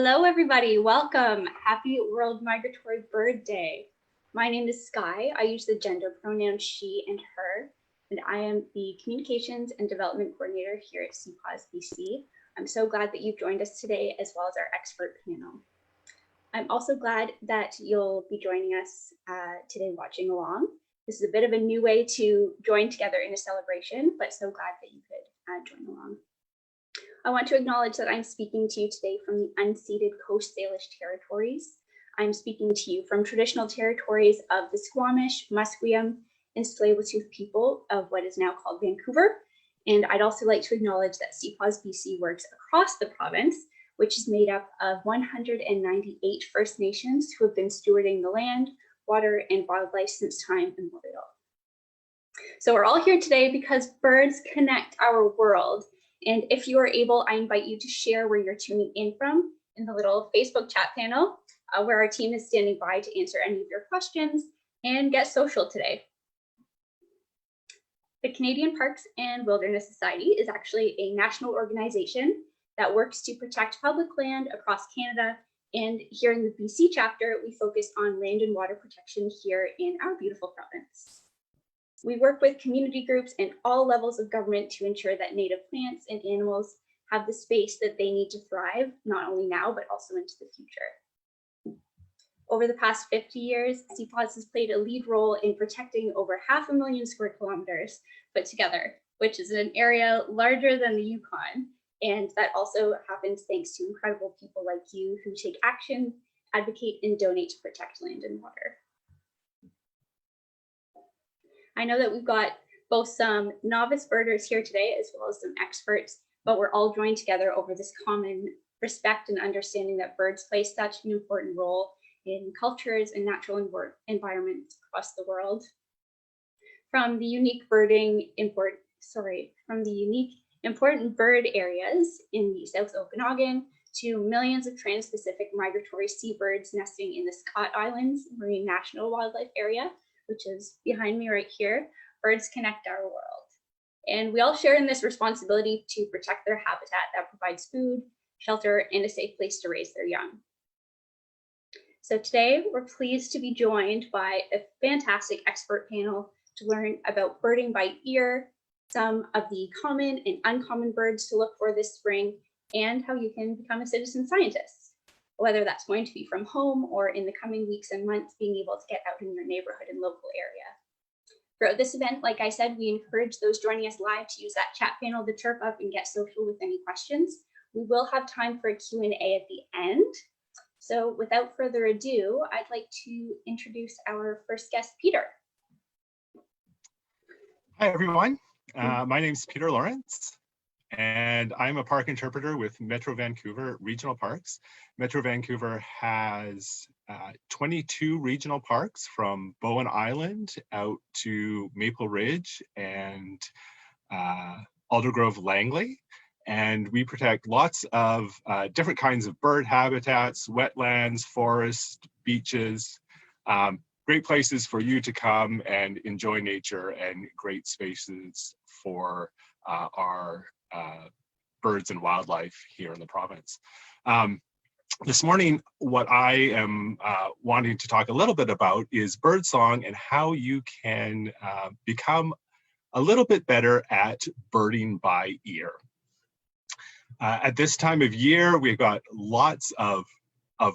Hello, everybody. Welcome. Happy World Migratory Bird Day. My name is Sky. I use the gender pronouns she and her, and I am the Communications and Development Coordinator here at CPAWS-BC. I'm so glad that you've joined us today, as well as our expert panel. I'm also glad that you'll be joining us today watching along. This is a bit of a new way to join together in a celebration, but so glad that you could join along. I want to acknowledge that I'm speaking to you today from the unceded Coast Salish territories. I'm speaking to you from traditional territories of the Squamish, Musqueam, and Tsleil-Waututh people of what is now called Vancouver. And I'd also like to acknowledge that CPAWS-BC works across the province, which is made up of 198 First Nations who have been stewarding the land, water, and wildlife since time immemorial. So we're all here today because birds connect our world. And if you are able, I invite you to share where you're tuning in from in the little Facebook chat panel, where our team is standing by to answer any of your questions and get social today. The Canadian Parks and Wilderness Society is actually a national organization that works to protect public land across Canada. And here in the BC chapter, we focus on land and water protection here in our beautiful province. We work with community groups and all levels of government to ensure that native plants and animals have the space that they need to thrive, not only now, but also into the future. Over the past 50 years, CPAWS has played a lead role in protecting over 500,000 square kilometers put together, which is an area larger than the Yukon. And that also happens thanks to incredible people like you who take action, advocate, and donate to protect land and water. I know that we've got both some novice birders here today, as well as some experts, but we're all joined together over this common respect and understanding that birds play such an important role in cultures and natural environments across the world. From the unique important bird areas in the South Okanagan to millions of trans-Pacific migratory seabirds nesting in the Scott Islands Marine National Wildlife Area, which is behind me right here, birds connect our world. And we all share in this responsibility to protect their habitat that provides food, shelter, and a safe place to raise their young. So today, we're pleased to be joined by a fantastic expert panel to learn about birding by ear, some of the common and uncommon birds to look for this spring, and how you can become a citizen scientist. Whether that's going to be from home or in the coming weeks and months, being able to get out in your neighborhood and local area. Throughout this event, like I said, we encourage those joining us live to use that chat panel to chirp up and get social with any questions. We will have time for a Q&A at the end. So without further ado, I'd like to introduce our first guest, Peter. Hi, everyone. My name is Peter Lawrence, and I'm a park interpreter with Metro Vancouver Regional Parks. Metro Vancouver has 22 regional parks from Bowen Island out to Maple Ridge and Aldergrove Langley. And we protect lots of different kinds of bird habitats, wetlands, forests, beaches, great places for you to come and enjoy nature, and great spaces for our birds and wildlife here in the province. This morning, what I am wanting to talk a little bit about is birdsong and how you can become a little bit better at birding by ear. At this time of year, we've got lots of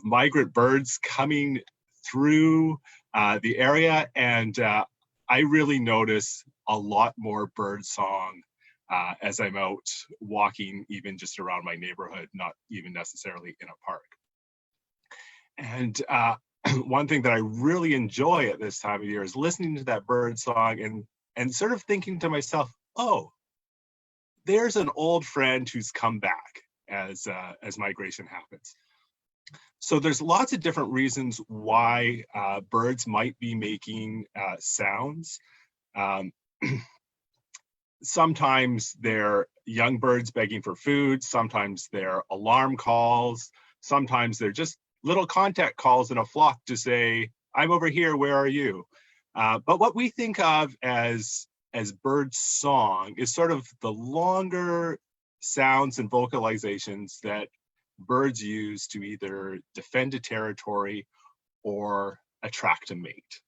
migrant birds coming through the area, and I really notice a lot more bird song as I'm out walking, even just around my neighborhood, not even necessarily in a park. And one thing that I really enjoy at this time of year is listening to that bird song and sort of thinking to myself, oh, there's an old friend who's come back as migration happens. So there's lots of different reasons why birds might be making sounds. Sometimes they're young birds begging for food, sometimes they're alarm calls, sometimes they're just little contact calls in a flock to say, I'm over here, where are you? But what we think of as bird song is sort of the longer sounds and vocalizations that birds use to either defend a territory or attract a mate.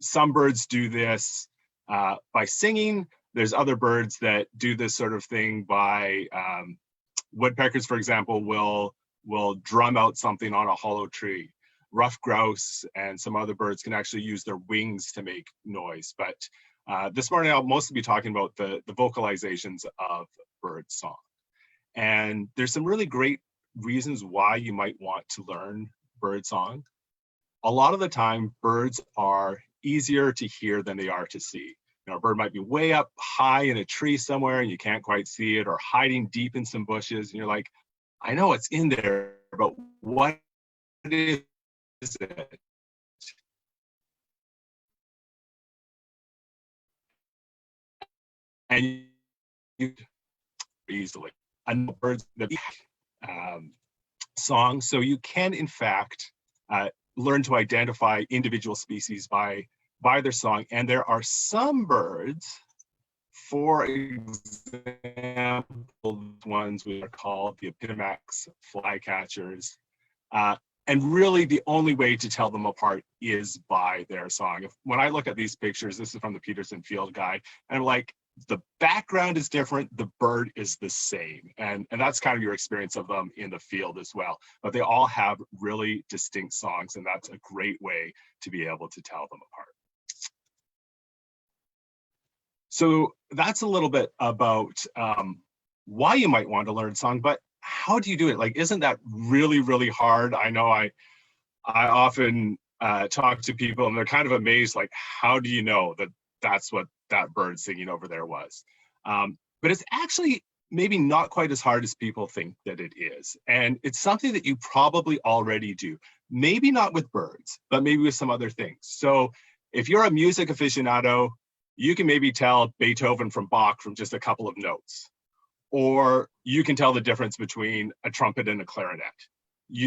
Some birds do this by singing. There's other birds that do this sort of thing by, woodpeckers, for example, will drum out something on a hollow tree. Ruffed grouse and some other birds can actually use their wings to make noise. But this morning, I'll mostly be talking about the vocalizations of bird song. And there's some really great reasons why you might want to learn bird song. A lot of the time, birds are easier to hear than they are to see. You know, a bird might be way up high in a tree somewhere and you can't quite see it, or hiding deep in some bushes. And you're like, I know it's in there, but what is it? And you easily. And birds that song, so you can in fact learn to identify individual species by their song. And there are some birds, for example, ones we are called the Epidemax flycatchers. And really the only way to tell them apart is by their song. When I look at these pictures, this is from the Peterson Field Guide, and I'm like, the background is different, the bird is the same. And that's kind of your experience of them in the field as well. But they all have really distinct songs, and that's a great way to be able to tell them apart. So that's a little bit about why you might want to learn song, but how do you do it? Like, isn't that really, really hard? I know I often talk to people and they're kind of amazed, like, how do you know that that's what that bird singing over there was? But it's actually maybe not quite as hard as people think that it is. And it's something that you probably already do. Maybe not with birds, but maybe with some other things. So if you're a music aficionado, you can maybe tell Beethoven from Bach from just a couple of notes. Or you can tell the difference between a trumpet and a clarinet.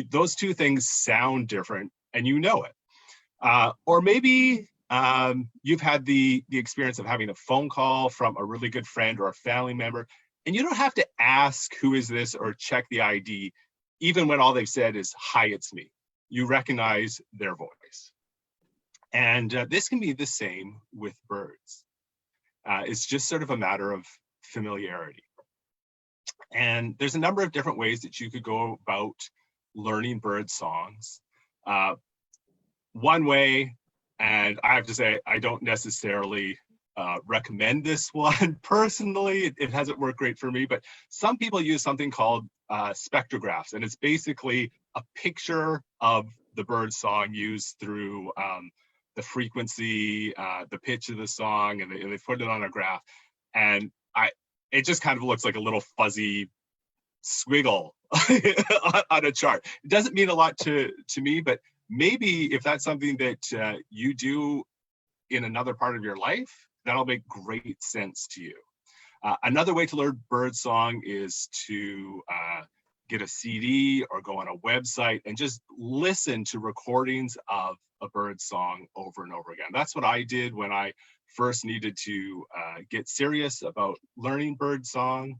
Those two things sound different and you know it. Or maybe you've had the experience of having a phone call from a really good friend or a family member, and you don't have to ask who is this or check the ID, even when all they've said is, hi, it's me. You recognize their voice. And this can be the same with birds. It's just sort of a matter of familiarity. And there's a number of different ways that you could go about learning bird songs. One way, and I have to say, I don't necessarily recommend this one personally. It hasn't worked great for me, but some people use something called spectrographs, and it's basically a picture of the bird song used through the frequency, the pitch of the song, and they put it on a graph. And it just kind of looks like a little fuzzy squiggle on a chart. It doesn't mean a lot to me, but maybe if that's something that you do in another part of your life, that'll make great sense to you. Another way to learn bird song is to get a CD or go on a website and just listen to recordings of a bird song over and over again. That's what I did when I first needed to get serious about learning bird song.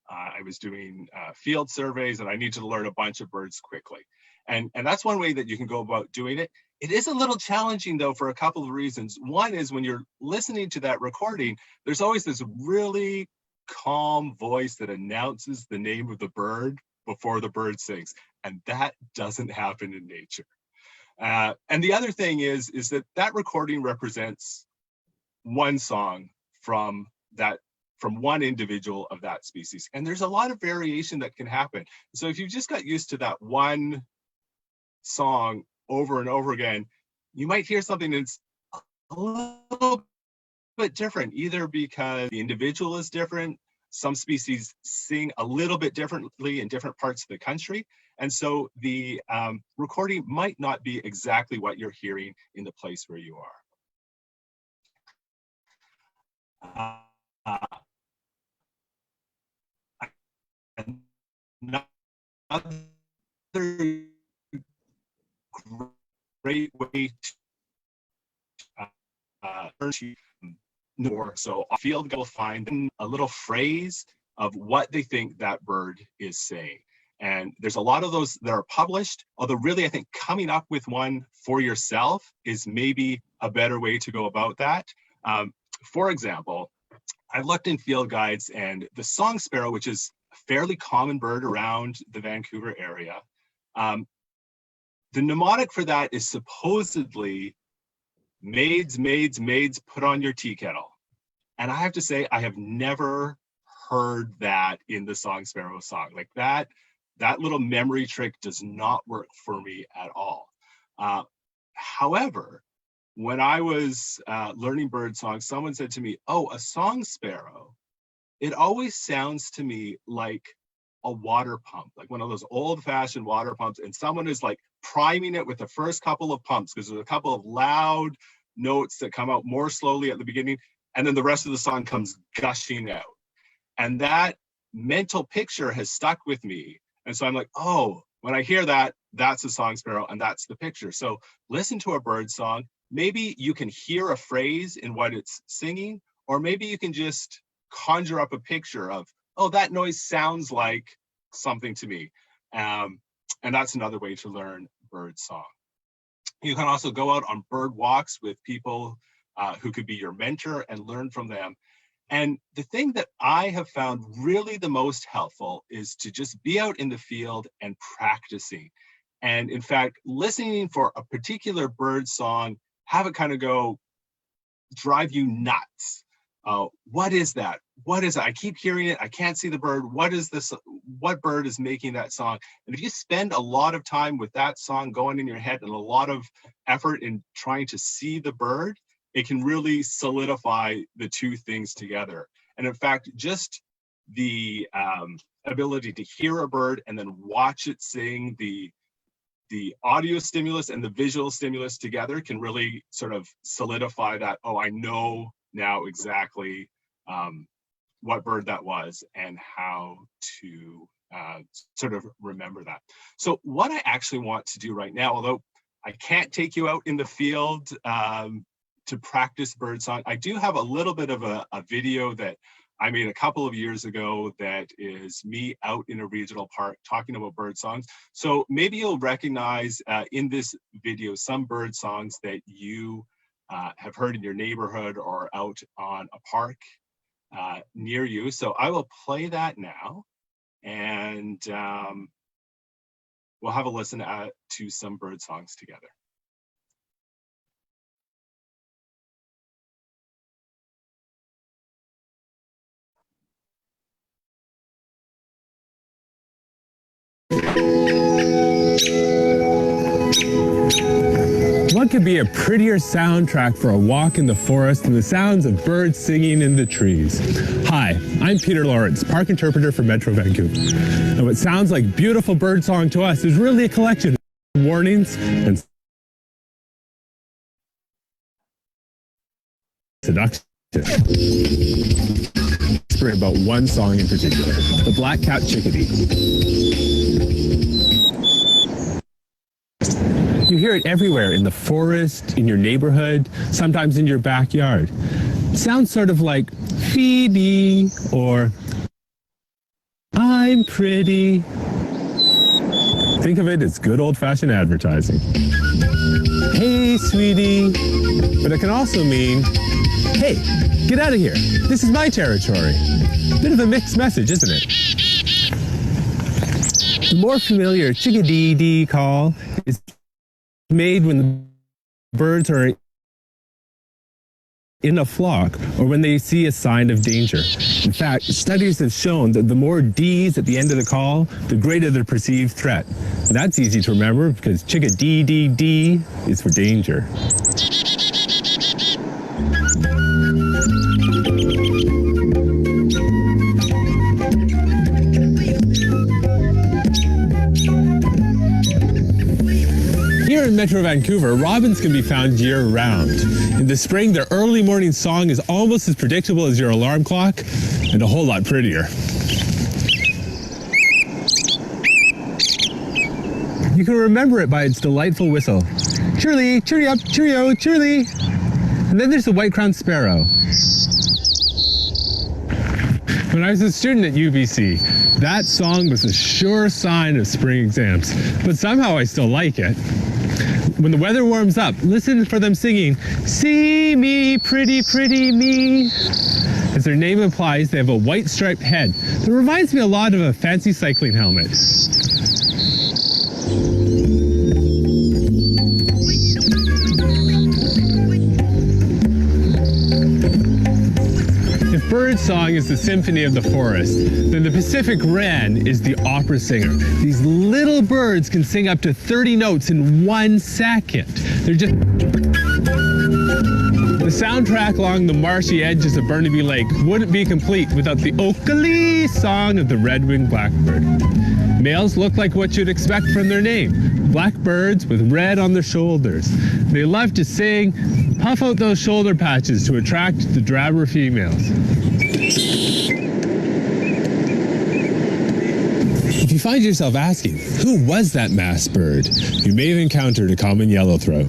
I was doing field surveys and I needed to learn a bunch of birds quickly. And that's one way that you can go about doing it. It is a little challenging though for a couple of reasons. One is when you're listening to that recording, there's always this really calm voice that announces the name of the bird before the bird sings. And that doesn't happen in nature. And the other thing is that recording represents one song from one individual of that species. And there's a lot of variation that can happen. So if you've just got used to that one song over and over again, you might hear something that's a little bit different, either because the individual is different. Some species sing a little bit differently in different parts of the country. And so the recording might not be exactly what you're hearing in the place where you are. Another great way to so a field guide will find a little phrase of what they think that bird is saying. And there's a lot of those that are published, although really I think coming up with one for yourself is maybe a better way to go about that. For example, I've looked in field guides, and the song sparrow, which is a fairly common bird around the Vancouver area, the mnemonic for that is supposedly maids, maids, maids, put on your tea kettle. And I have to say, I have never heard that in the song sparrow song. Like that little memory trick does not work for me at all. However, when I was learning bird songs, someone said to me, oh, a song sparrow, it always sounds to me like a water pump, like one of those old-fashioned water pumps, and someone is like priming it with the first couple of pumps, because there's a couple of loud notes that come out more slowly at the beginning, and then the rest of the song comes gushing out. And that mental picture has stuck with me. And so I'm like, oh, when I hear that, that's a song sparrow, and that's the picture. So listen to a bird song. Maybe you can hear a phrase in what it's singing, or maybe you can just conjure up a picture of, oh, that noise sounds like something to me. And that's another way to learn bird song. You can also go out on bird walks with people who could be your mentor and learn from them. And the thing that I have found really the most helpful is to just be out in the field and practicing. And in fact, listening for a particular bird song, have it kind of go drive you nuts. What is that? What is it? I keep hearing it. I can't see the bird. What is this? What bird is making that song? And if you spend a lot of time with that song going in your head and a lot of effort in trying to see the bird, it can really solidify the two things together. And in fact, just the ability to hear a bird and then watch it sing, the audio stimulus and the visual stimulus together can really sort of solidify that, oh, I know now exactly what bird that was and how to sort of remember that. So what I actually want to do right now, although I can't take you out in the field to practice birdsong, I do have a little bit of a video that I made a couple of years ago that is me out in a regional park talking about bird songs. So maybe you'll recognize in this video some bird songs that you have heard in your neighborhood or out on a park near you. So I will play that now, and we'll have a listen to some bird songs together. What could be a prettier soundtrack for a walk in the forest than the sounds of birds singing in the trees? Hi, I'm Peter Lawrence, park interpreter for Metro Vancouver. And what sounds like beautiful birdsong to us is really a collection of warnings and seduction. Story about one song in particular, the black-capped chickadee. You hear it everywhere, in the forest, in your neighborhood, sometimes in your backyard. It sounds sort of like Phoebe or I'm pretty. Think of it as good old-fashioned advertising. Hey, sweetie. But it can also mean, hey, get out of here. This is my territory. Bit of a mixed message, isn't it? The more familiar chickadee call is made when the birds are in a flock or when they see a sign of danger. In fact, studies have shown that the more D's at the end of the call, the greater the perceived threat. And that's easy to remember because chickadee is for danger. Here in Metro Vancouver, robins can be found year-round. In the spring, their early morning song is almost as predictable as your alarm clock, and a whole lot prettier. You can remember it by its delightful whistle. Cheerily, cheery up, cheerio, cheerily. And then there's the white-crowned sparrow. When I was a student at UBC, that song was a sure sign of spring exams, but somehow I still like it. When the weather warms up, listen for them singing, "See me, pretty, pretty me." As their name implies, they have a white striped head that reminds me a lot of a fancy cycling helmet. If birdsong is the symphony of the forest, then the Pacific wren is the opera singer. These little birds can sing up to 30 notes in 1 second. They're just... The soundtrack along the marshy edges of Burnaby Lake wouldn't be complete without the Oakley song of the red-winged blackbird. Males look like what you'd expect from their name, blackbirds with red on their shoulders. They love to sing, puff out those shoulder patches to attract the drabber females. If you find yourself asking, who was that masked bird? You may have encountered a common yellowthroat.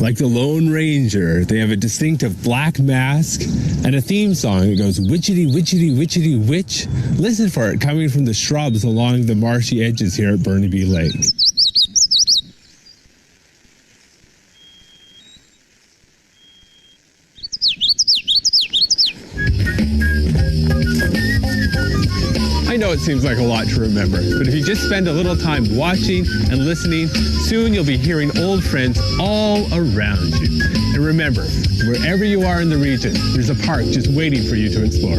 Like the Lone Ranger, they have a distinctive black mask and a theme song that goes witchity, witchity, witchity, witch. Listen for it coming from the shrubs along the marshy edges here at Burnaby Lake. I know it seems like a lot to remember, but if you just spend a little time watching and listening, soon you'll be hearing old friends all around you. And remember, wherever you are in the region, there's a park just waiting for you to explore.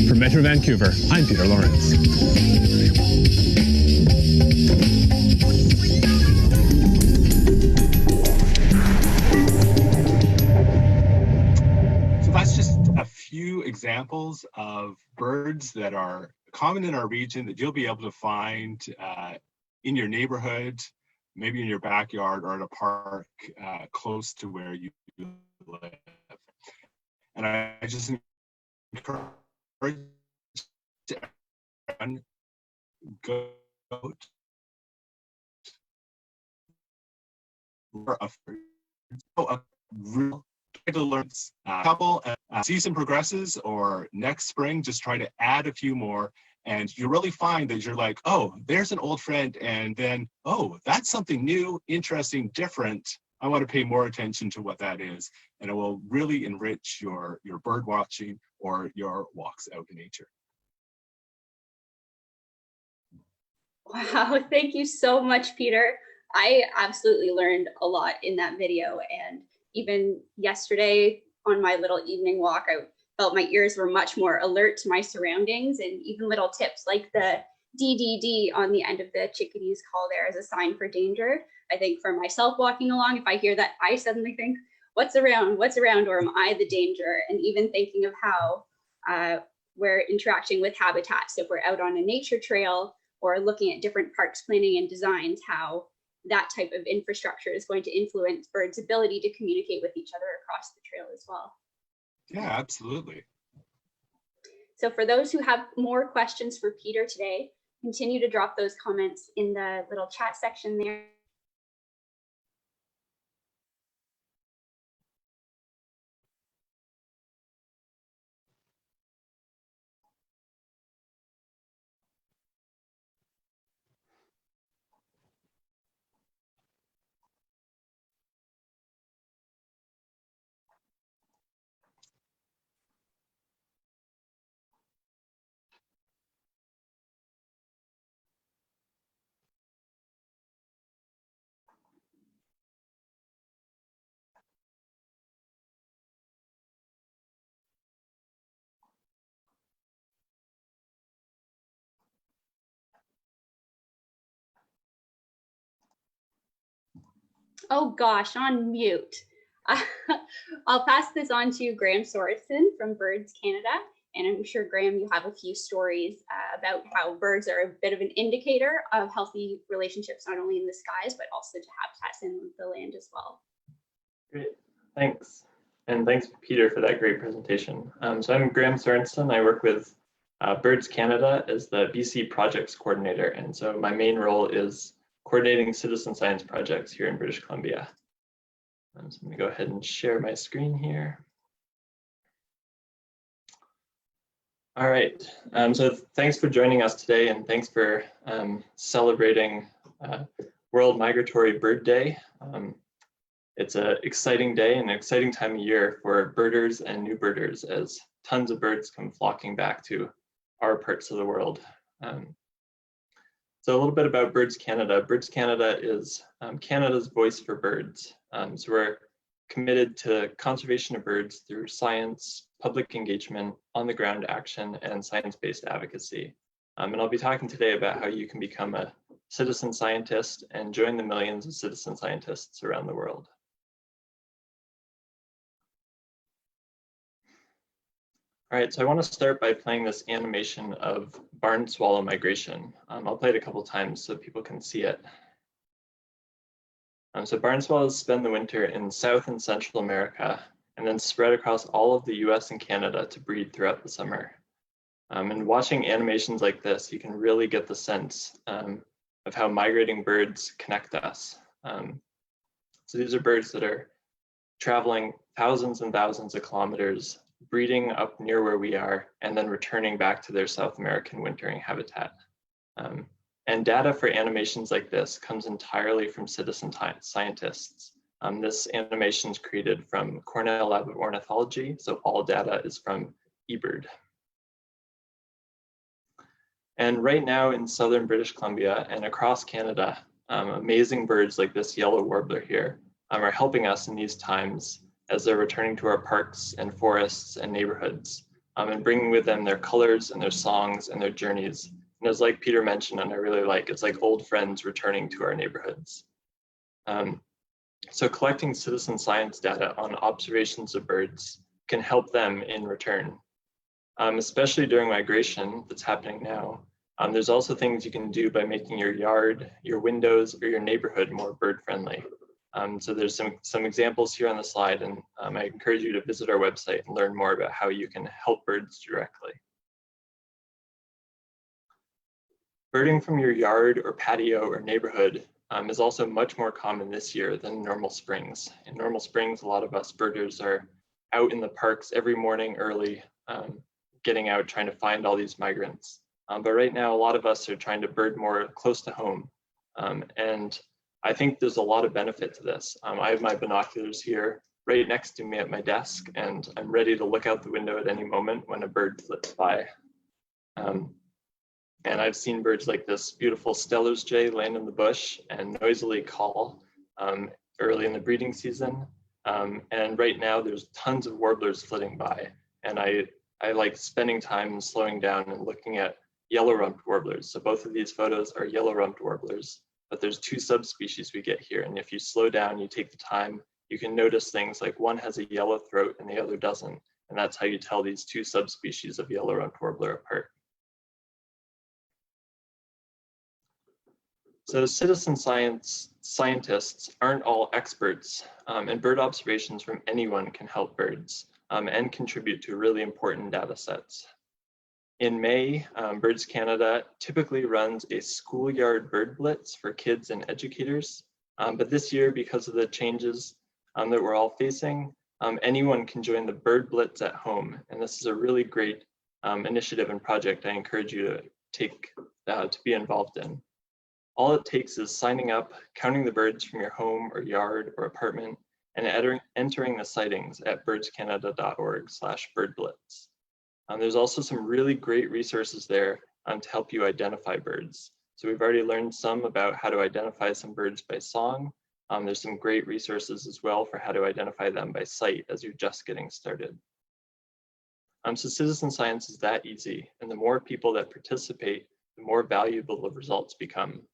From Metro Vancouver, I'm Peter Lawrence. So that's just a few examples of birds that are common in our region that you'll be able to find in your neighborhood, maybe in your backyard or at a park close to where you live. And I just encourage everyone go a real try to learn a couple season progresses, or next spring just try to add a few more, and you really find that you're like, oh, there's an old friend, and then, oh, that's something new, interesting, different. I want to pay more attention to what that is, and it will really enrich your bird watching or your walks out in nature. Wow, thank you so much, Peter. I absolutely learned a lot in that video, and even yesterday on my little evening walk, I felt my ears were much more alert to my surroundings, and even little tips like the DDD on the end of the chickadee's call there as a sign for danger. I think for myself walking along, if I hear that, I suddenly think, what's around, or am I the danger? And even thinking of how we're interacting with habitats. So if we're out on a nature trail or looking at different parks planning and designs, how that type of infrastructure is going to influence birds' ability to communicate with each other across the trail as well. Yeah, absolutely. So for those who have more questions for Peter today, continue to drop those comments in the little chat section there. Oh gosh, on mute. I'll pass this on to Graham Sorensen from Birds Canada. And I'm sure, Graham, you have a few stories about how birds are a bit of an indicator of healthy relationships, not only in the skies, but also to habitats in the land as well. Great, thanks. And thanks, Peter, for that great presentation. So I'm Graham Sorensen. I work with Birds Canada as the BC Projects Coordinator. And so my main role is coordinating citizen science projects here in British Columbia. So I'm going to go ahead and share my screen here. All right, so thanks for joining us today, and thanks for celebrating World Migratory Bird Day. It's an exciting day and an exciting time of year for birders and new birders as tons of birds come flocking back to our parts of the world. So a little bit about Birds Canada. Birds Canada is Canada's voice for birds. So we're committed to conservation of birds through science, public engagement, on-the-ground action, and science-based advocacy. And I'll be talking today about how you can become a citizen scientist and join the millions of citizen scientists around the world. All right, so I want to start by playing this animation of barn swallow migration. I'll play it a couple times so people can see it. So barn swallows spend the winter in South and Central America and then spread across all of the US and Canada to breed throughout the summer. And watching animations like this, you can really get the sense of how migrating birds connect us. So these are birds that are traveling thousands and thousands of kilometers, breeding up near where we are, and then returning back to their South American wintering habitat. And data for animations like this comes entirely from citizen scientists. This animation is created from Cornell Lab of Ornithology, so all data is from eBird. And right now in southern British Columbia and across Canada, amazing birds like this yellow warbler here are helping us in these times as they're returning to our parks and forests and neighborhoods, and bringing with them their colors and their songs and their journeys. And as like Peter mentioned, and I really like, it's like old friends returning to our neighborhoods. So collecting citizen science data on observations of birds can help them in return, especially during migration that's happening now. There's also things you can do by making your yard, your windows, or your neighborhood more bird friendly. So there's some examples here on the slide, and I encourage you to visit our website and learn more about how you can help birds directly. Birding from your yard or patio or neighborhood is also much more common this year than normal springs. In normal springs, a lot of us birders are out in the parks every morning early, getting out trying to find all these migrants. But right now, a lot of us are trying to bird more close to home. And I think there's a lot of benefit to this. I have my binoculars here right next to me at my desk, and I'm ready to look out the window at any moment when a bird flips by. And I've seen birds like this beautiful Steller's jay land in the bush and noisily call early in the breeding season. And right now there's tons of warblers flitting by. And I like spending time and slowing down and looking at yellow-rumped warblers. So both of these photos are yellow-rumped warblers, but there's two subspecies we get here. And if you slow down, you take the time, you can notice things like one has a yellow throat and the other doesn't. And that's how you tell these two subspecies of yellow-rumped warbler apart. So citizen scientists aren't all experts, and bird observations from anyone can help birds and contribute to really important data sets. In May, Birds Canada typically runs a schoolyard bird blitz for kids and educators, but this year, because of the changes that we're all facing, anyone can join the bird blitz at home, and this is a really great initiative and project I encourage you to be involved in. All it takes is signing up, counting the birds from your home or yard or apartment, and entering the sightings at birdscanada.org/birdblitz. There's also some really great resources there to help you identify birds. So we've already learned some about how to identify some birds by song. There's some great resources as well for how to identify them by sight as you're just getting started. So citizen science is that easy, and the more people that participate, the more valuable the results become.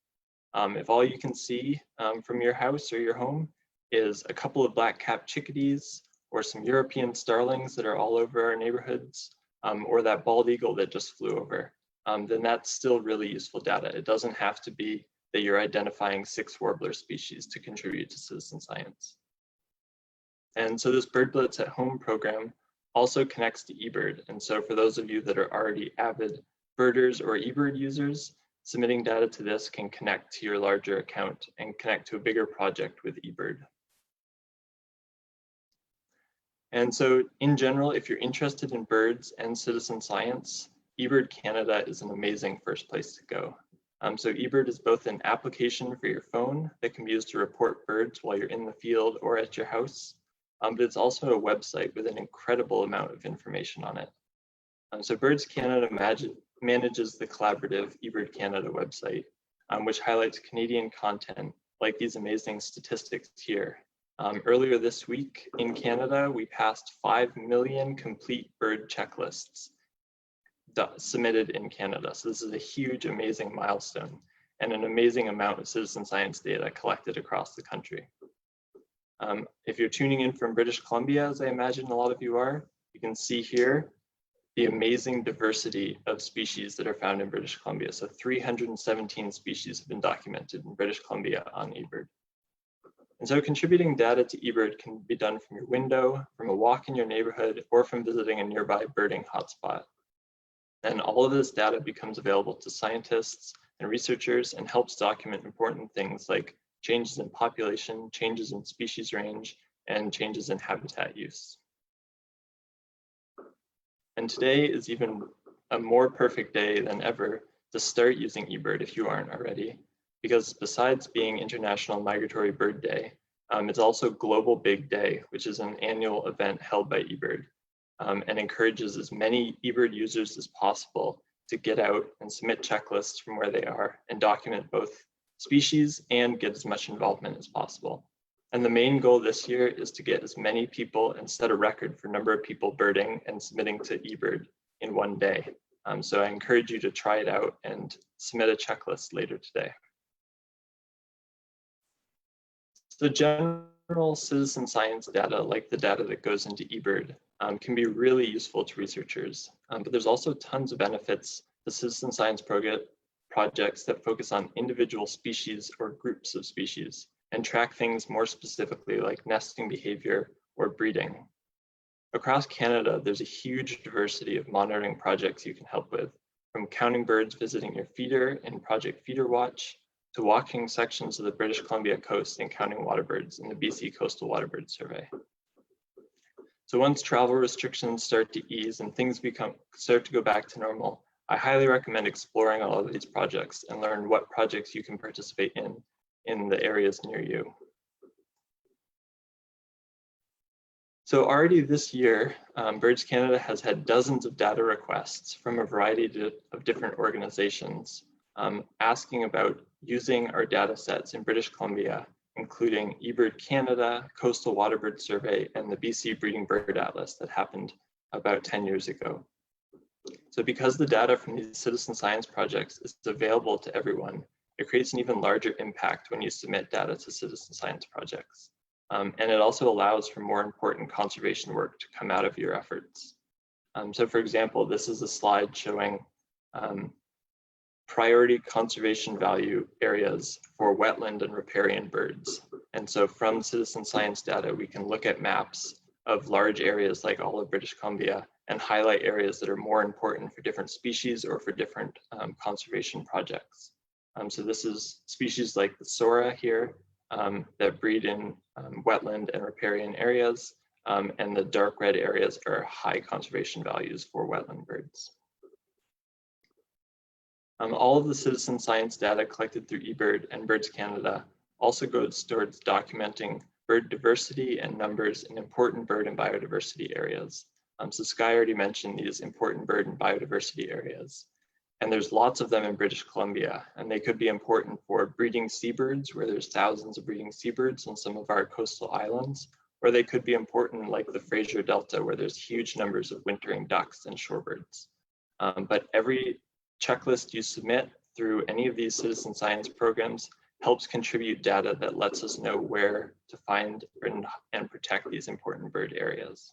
If all you can see from your house or your home is a couple of black-capped chickadees or some European starlings that are all over our neighborhoods, or that bald eagle that just flew over, then that's still really useful data. It doesn't have to be that you're identifying 6 warbler species to contribute to citizen science. And so this Bird Blitz at Home program also connects to eBird. And so for those of you that are already avid birders or eBird users, submitting data to this can connect to your larger account and connect to a bigger project with eBird. And so in general, if you're interested in birds and citizen science, eBird Canada is an amazing first place to go. So eBird is both an application for your phone that can be used to report birds while you're in the field or at your house, but it's also a website with an incredible amount of information on it. So Birds Canada manages the collaborative eBird Canada website, which highlights Canadian content like these amazing statistics here. Earlier this week in Canada, we passed 5 million complete bird checklists submitted in Canada. So this is a huge, amazing milestone and an amazing amount of citizen science data collected across the country. If you're tuning in from British Columbia, as I imagine a lot of you are, you can see here the amazing diversity of species that are found in British Columbia. So 317 species have been documented in British Columbia on eBird. And so contributing data to eBird can be done from your window, from a walk in your neighborhood, or from visiting a nearby birding hotspot. And all of this data becomes available to scientists and researchers and helps document important things like changes in population, changes in species range, and changes in habitat use. And today is even a more perfect day than ever to start using eBird if you aren't already, because besides being International Migratory Bird Day, it's also Global Big Day, which is an annual event held by eBird and encourages as many eBird users as possible to get out and submit checklists from where they are and document both species and get as much involvement as possible. And the main goal this year is to get as many people and set a record for number of people birding and submitting to eBird in one day. So I encourage you to try it out and submit a checklist later today. So general citizen science data, like the data that goes into eBird, can be really useful to researchers. But there's also tons of benefits to citizen science projects that focus on individual species or groups of species and track things more specifically like nesting behavior or breeding. Across Canada, there's a huge diversity of monitoring projects you can help with, from counting birds visiting your feeder in Project Feeder Watch, to walking sections of the British Columbia coast and counting waterbirds in the BC Coastal Waterbird Survey. So once travel restrictions start to ease and things start to go back to normal, I highly recommend exploring all of these projects and learn what projects you can participate in the areas near you. So already this year, Birds Canada has had dozens of data requests from a variety of different organizations asking about using our data sets in British Columbia, including eBird Canada, Coastal Waterbird Survey, and the BC Breeding Bird Atlas that happened about 10 years ago. So because the data from these citizen science projects is available to everyone, it creates an even larger impact when you submit data to citizen science projects. And it also allows for more important conservation work to come out of your efforts. So for example, this is a slide showing priority conservation value areas for wetland and riparian birds. And so from citizen science data, we can look at maps of large areas like all of British Columbia and highlight areas that are more important for different species or for different conservation projects. So this is species like the sora here that breed in wetland and riparian areas, and the dark red areas are high conservation values for wetland birds. All of the citizen science data collected through eBird and Birds Canada also goes towards documenting bird diversity and numbers in important bird and biodiversity areas. So Sky already mentioned these important bird and biodiversity areas. And there's lots of them in British Columbia, and they could be important for breeding seabirds, where there's thousands of breeding seabirds on some of our coastal islands, or they could be important like the Fraser Delta, where there's huge numbers of wintering ducks and shorebirds. But every checklist you submit through any of these citizen science programs helps contribute data that lets us know where to find and protect these important bird areas.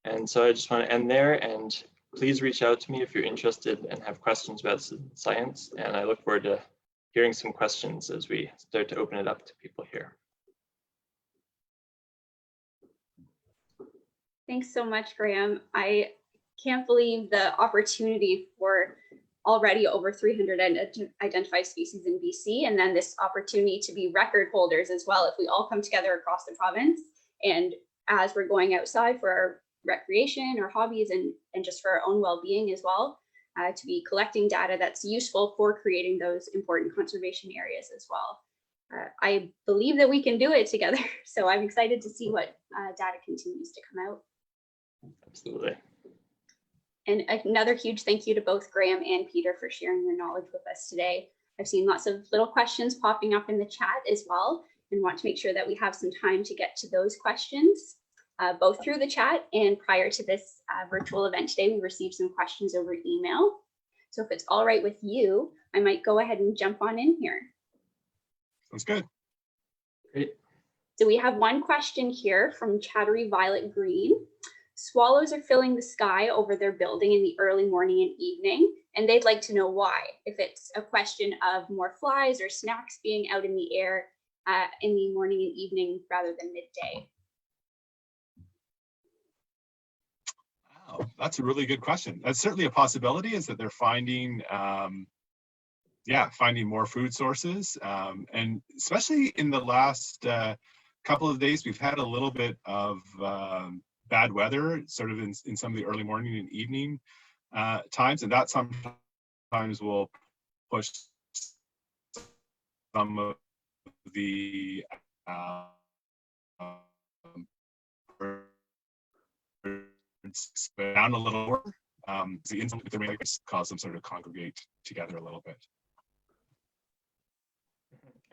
And so I just want to end there, and please reach out to me if you're interested and have questions about science. And I look forward to hearing some questions as we start to open it up to people here. Thanks so much, Graham. I can't believe the opportunity for already over 300 identified species in BC, and then this opportunity to be record holders as well if we all come together across the province. And as we're going outside for our recreation or hobbies and just for our own well-being as well, to be collecting data that's useful for creating those important conservation areas as well. I believe that we can do it together. So I'm excited to see what data continues to come out. Absolutely. And another huge thank you to both Graham and Peter for sharing your knowledge with us today. I've seen lots of little questions popping up in the chat as well, and want to make sure that we have some time to get to those questions, both through the chat and prior to this virtual event today. We received some questions over email. So if it's all right with you, I might go ahead and jump on in here. Sounds good. Great. So we have one question here from Chattery Violet Green. Swallows are filling the sky over their building in the early morning and evening, and they'd like to know why. If it's a question of more flies or snacks being out in the air in the morning and evening rather than midday. Wow, that's a really good question. That's certainly a possibility, is that they're finding finding more food sources. And especially in the last couple of days, we've had a little bit of bad weather, sort of in some of the early morning and evening times. And that sometimes will push some of the birds down a little more. The rain cause them sort of congregate together a little bit.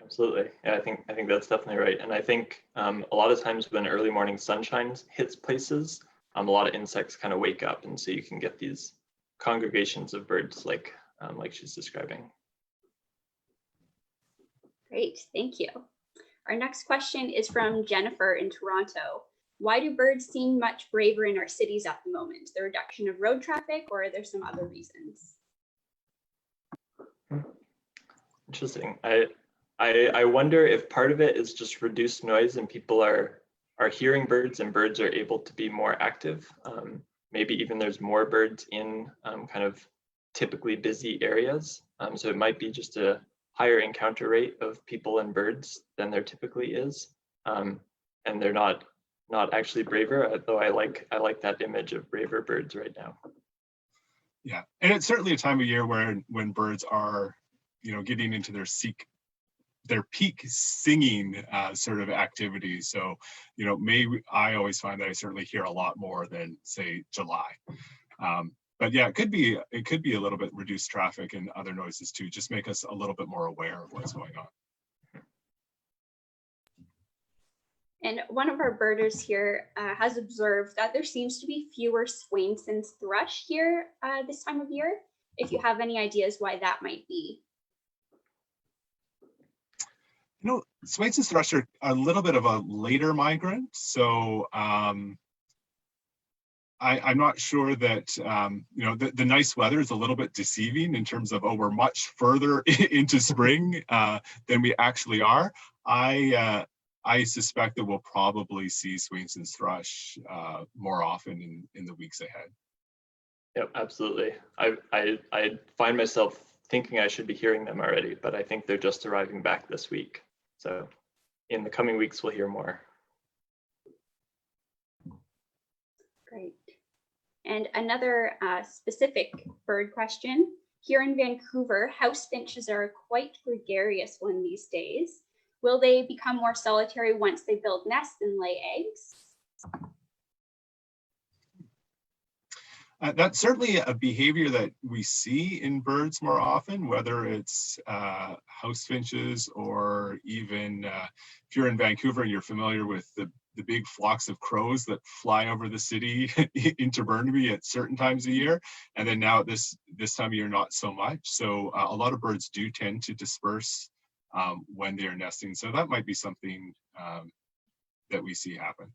Absolutely. Yeah, I think that's definitely right. And I think a lot of times when early morning sunshine hits places, a lot of insects kind of wake up, and so you can get these congregations of birds like she's describing. Great, thank you. Our next question is from Jennifer in Toronto. Why do birds seem much braver in our cities at the moment? The reduction of road traffic, or are there some other reasons? Interesting. I wonder if part of it is just reduced noise and people are hearing birds and birds are able to be more active. Maybe even there's more birds in kind of typically busy areas. So it might be just a higher encounter rate of people and birds than there typically is. And they're not actually braver, though I like that image of braver birds right now. Yeah, and it's certainly a time of year when birds are, getting into their peak singing sort of activity. So, I always find that I certainly hear a lot more than, say, July. But yeah, it could be a little bit reduced traffic and other noises too. Just make us a little bit more aware of what's going on. And one of our birders here has observed that there seems to be fewer Swainson's thrush here this time of year. If you have any ideas why that might be. Swainson's thrush are a little bit of a later migrant, so I'm not sure that the nice weather is a little bit deceiving in terms of, we're much further into spring than we actually are. I suspect that we'll probably see Swainson's thrush more often in the weeks ahead. Yep, absolutely. I find myself thinking I should be hearing them already, but I think they're just arriving back this week. So in the coming weeks, we'll hear more. Great. And another specific bird question. Here in Vancouver, house finches are a quite gregarious one these days. Will they become more solitary once they build nests and lay eggs? That's certainly a behavior that we see in birds more often, whether it's house finches or even if you're in Vancouver and you're familiar with the big flocks of crows that fly over the city into Burnaby at certain times of year. And then now this time of year, not so much. So a lot of birds do tend to disperse when they are nesting. So that might be something that we see happen.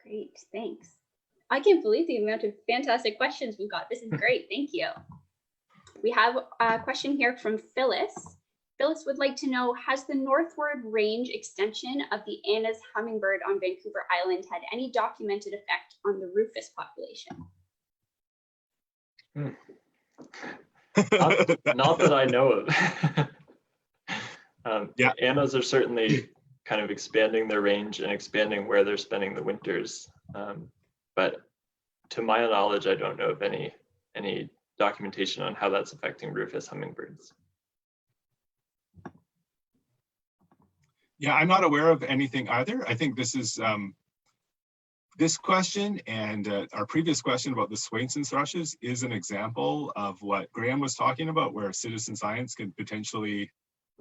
Great, thanks. I can't believe the amount of fantastic questions we've got. This is great, thank you. We have a question here from Phyllis. Phyllis would like to know, has the northward range extension of the Anna's hummingbird on Vancouver Island had any documented effect on the rufous population? Not that I know of. Yeah. Annas are certainly kind of expanding their range and expanding where they're spending the winters. But to my knowledge, I don't know of any documentation on how that's affecting rufous hummingbirds. Yeah, I'm not aware of anything either. I think this is this question and our previous question about the Swainson's thrushes is an example of what Graham was talking about, where citizen science can potentially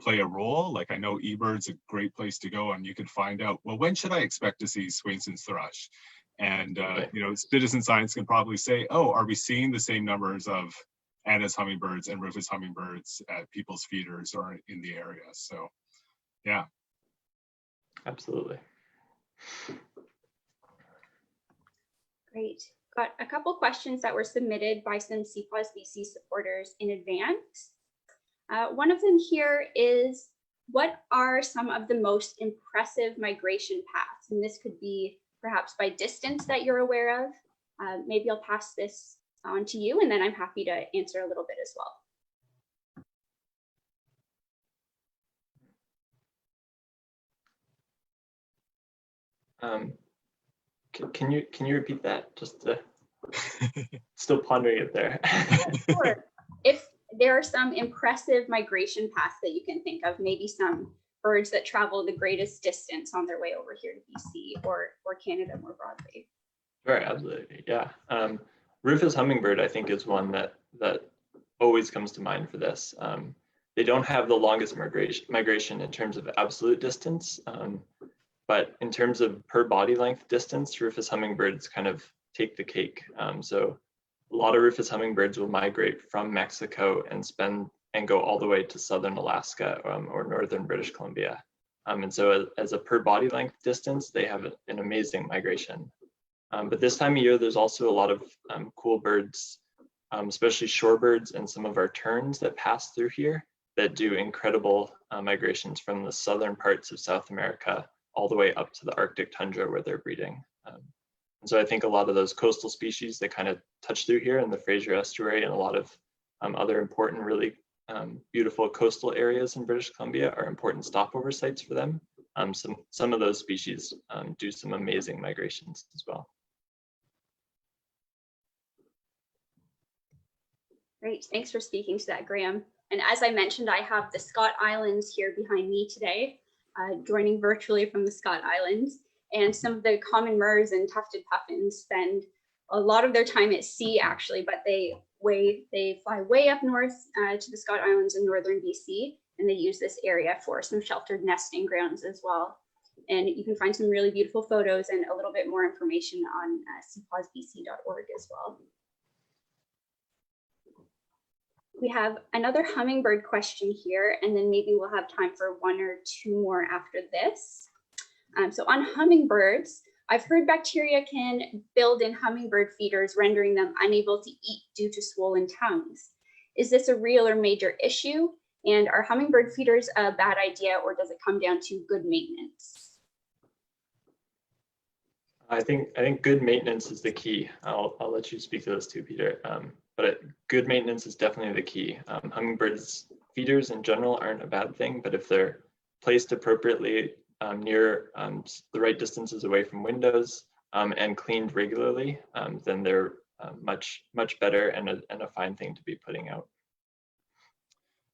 play a role. Like I know eBird's a great place to go, and you could find out, well, when should I expect to see Swainson's thrush? And you know, citizen science can probably say, oh, are we seeing the same numbers of Anna's hummingbirds and rufous hummingbirds at people's feeders or in the area? So, yeah. Absolutely. Great. Got a couple questions that were submitted by some CPAWS-BC supporters in advance. One of them here is, what are some of the most impressive migration paths? And this could be perhaps by distance that you're aware of. Maybe I'll pass this on to you, and then I'm happy to answer a little bit as well. Can you repeat that? Just still pondering it there. Sure. If there are some impressive migration paths that you can think of, maybe some birds that travel the greatest distance on their way over here to BC or Canada more broadly. Sure, absolutely, yeah. Rufous hummingbird, I think, is one that always comes to mind for this. They don't have the longest migration in terms of absolute distance, but in terms of per body length distance, rufous hummingbirds kind of take the cake. So a lot of rufous hummingbirds will migrate from Mexico and go all the way to southern Alaska or northern British Columbia. And so as a per body length distance, they have an amazing migration. But this time of year, there's also a lot of cool birds, especially shorebirds and some of our terns that pass through here that do incredible migrations from the southern parts of South America all the way up to the Arctic tundra where they're breeding. And so I think a lot of those coastal species that kind of touch through here in the Fraser Estuary and a lot of other important, really beautiful coastal areas in British Columbia are important stopover sites for them. Some of those species do some amazing migrations as well. Great, thanks for speaking to that, Graham. And as I mentioned, I have the Scott Islands here behind me today, joining virtually from the Scott Islands. And some of the common murres and tufted puffins spend a lot of their time at sea, actually, but they fly way up north to the Scott Islands in northern BC, and they use this area for some sheltered nesting grounds as well. And you can find some really beautiful photos and a little bit more information on cpawsbc.org as well. We have another hummingbird question here, and then maybe we'll have time for one or two more after this. So on hummingbirds, I've heard bacteria can build in hummingbird feeders, rendering them unable to eat due to swollen tongues. Is this a real or major issue? And are hummingbird feeders a bad idea, or does it come down to good maintenance? I think good maintenance is the key. I'll let you speak to this too, Peter. But good maintenance is definitely the key. Hummingbirds feeders in general aren't a bad thing, but if they're placed appropriately near the right distances away from windows and cleaned regularly, then they're much better and a fine thing to be putting out.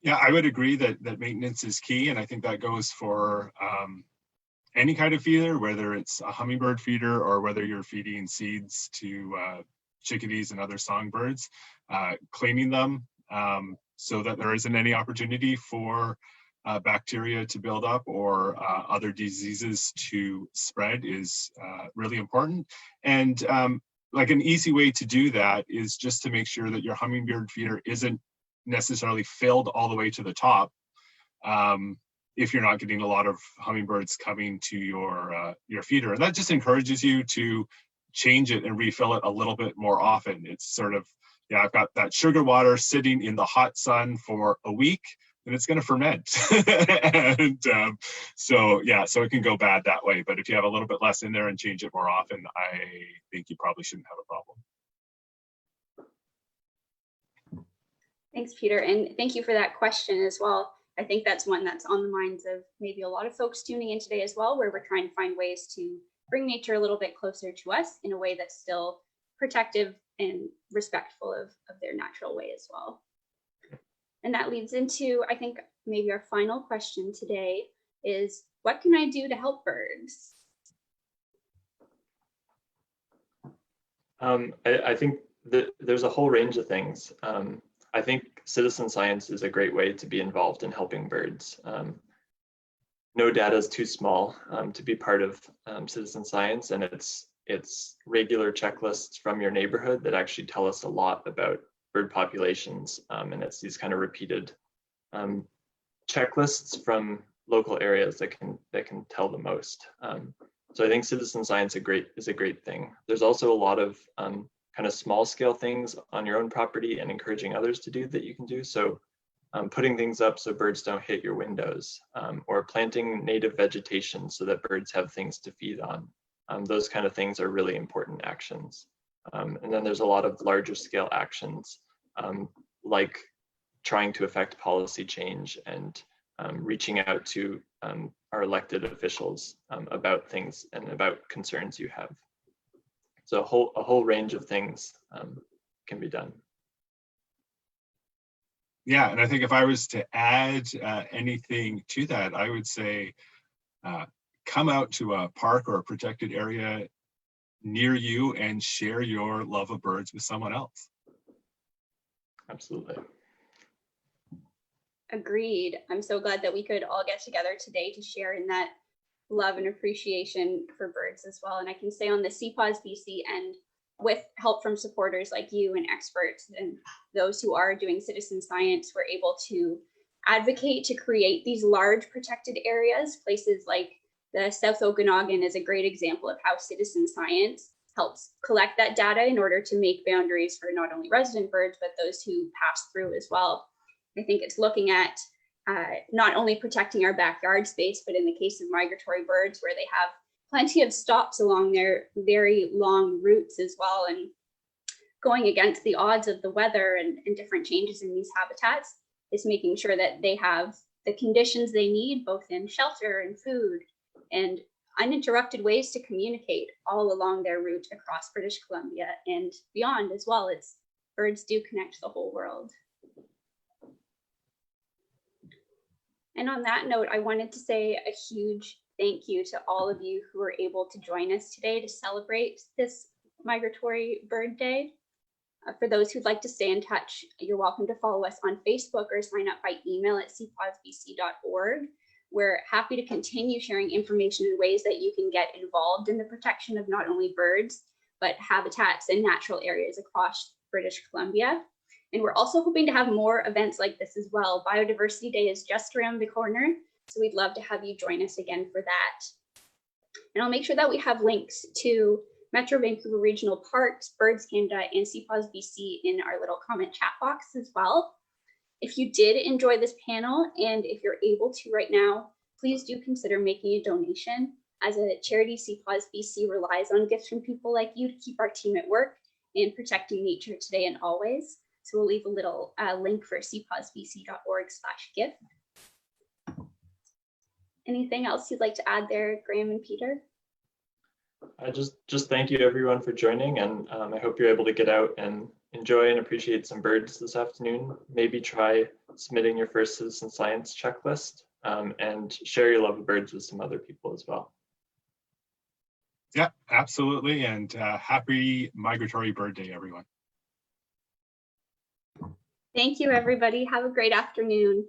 Yeah, I would agree that maintenance is key, and I think that goes for any kind of feeder, whether it's a hummingbird feeder or whether you're feeding seeds to chickadees and other songbirds. Cleaning them so that there isn't any opportunity for bacteria to build up or other diseases to spread is really important. And like an easy way to do that is just to make sure that your hummingbird feeder isn't necessarily filled all the way to the top if you're not getting a lot of hummingbirds coming to your feeder. And that just encourages you to change it and refill it a little bit more often. It's sort of, yeah, I've got that sugar water sitting in the hot sun for a week, and it's going to ferment. And so it can go bad that way. But if you have a little bit less in there and change it more often, I think you probably shouldn't have a problem. Thanks, Peter, and thank you for that question as well. I think that's one that's on the minds of maybe a lot of folks tuning in today as well, where we're trying to find ways to bring nature a little bit closer to us in a way that's still protective and respectful of their natural way as well. And that leads into, I think, maybe our final question today is, what can I do to help birds? I think that there's a whole range of things. I think citizen science is a great way to be involved in helping birds. No data is too small to be part of citizen science, and it's regular checklists from your neighborhood that actually tell us a lot about bird populations, and it's these kind of repeated checklists from local areas that can tell the most. So I think citizen science is a great thing. There's also a lot of kind of small scale things on your own property and encouraging others to do that you can do. So putting things up so birds don't hit your windows, or planting native vegetation so that birds have things to feed on. Those kind of things are really important actions. And then there's a lot of larger scale actions, like trying to affect policy change and reaching out to our elected officials about things and about concerns you have. So a whole range of things can be done. Yeah, and I think if I was to add anything to that, I would say come out to a park or a protected area near you and share your love of birds with someone else. Absolutely. Agreed. I'm so glad that we could all get together today to share in that love and appreciation for birds as well. And I can say on the CPAWS-BC end, with help from supporters like you and experts and those who are doing citizen science, we're able to advocate to create these large protected areas. Places like the South Okanagan is a great example of how citizen science helps collect that data in order to make boundaries for not only resident birds, but those who pass through as well. I think it's looking at not only protecting our backyard space, but in the case of migratory birds, where they have plenty of stops along their very long routes as well, and going against the odds of the weather and different changes in these habitats, is making sure that they have the conditions they need, both in shelter and food and uninterrupted ways to communicate all along their route across British Columbia and beyond as well. Birds do connect the whole world. And on that note, I wanted to say a huge thank you to all of you who were able to join us today to celebrate this Migratory Bird Day. For those who'd like to stay in touch, you're welcome to follow us on Facebook or sign up by email at cpawsbc.org. We're happy to continue sharing information in ways that you can get involved in the protection of not only birds, but habitats and natural areas across British Columbia. And we're also hoping to have more events like this as well. Biodiversity Day is just around the corner, so we'd love to have you join us again for that. And I'll make sure that we have links to Metro Vancouver Regional Parks, Birds Canada, and CPAWS-BC in our little comment chat box as well. If you did enjoy this panel, and if you're able to right now, please do consider making a donation. As a charity, CPAWS-BC relies on gifts from people like you to keep our team at work and protecting nature today and always. So we'll leave a little link for cpawsbc.org/gift. Anything else you'd like to add there, Graham and Peter? Just thank you everyone for joining, and I hope you're able to get out and enjoy and appreciate some birds this afternoon. Maybe try submitting your first citizen science checklist, and share your love of birds with some other people as well. Yeah, absolutely. And happy Migratory Bird Day, everyone. Thank you, everybody. Have a great afternoon.